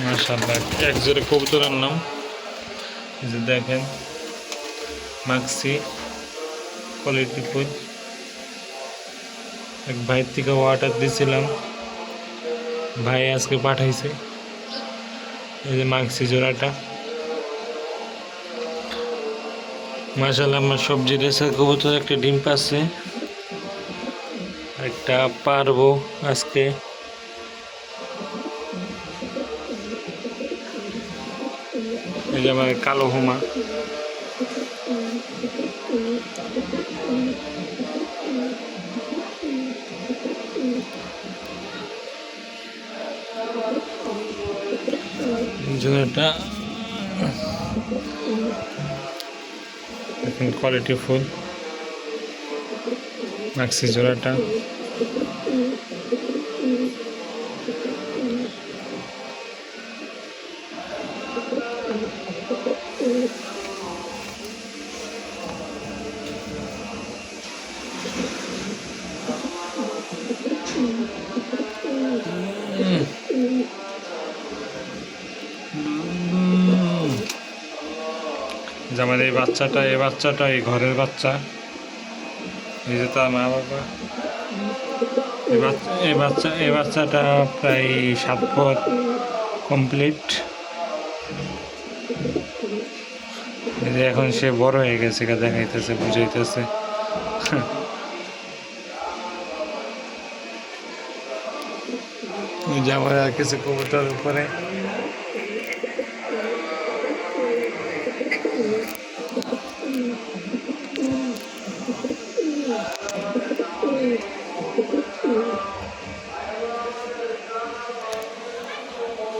মাশাআল্লাহ এক জোড়ে কবুতর আনলাম, এই যে দেখেন মাক্সি কোয়ালিটি ফুল। এক ভাইয়ের থেকে অর্ডার দিয়েছিলাম, ভাই আজকে পাঠাইছে। এই যে মাক্সি জোড়াটা মাশাআল্লাহ। আমার সবজি রেসার কবুতর একটা ডিম পাচ্ছে, একটা পারবো আজকে। এই যে আমার কালো হুমা, জোড়াটা দেখুন কোয়ালিটি ফুল মাক্সি জোড়াটা। যে আমার এই বাচ্চাটা এই ঘরের বাচ্চা, এই যে তার মা বাবা। এই বাচ্চাটা প্রায় 7 পর কমপ্লিট। এই যে এখন সে বড় হয়ে গেছে, দেখাইতেছে বুঝাইতেছে। এই যে আমার আর কিছু কবুতর উপরে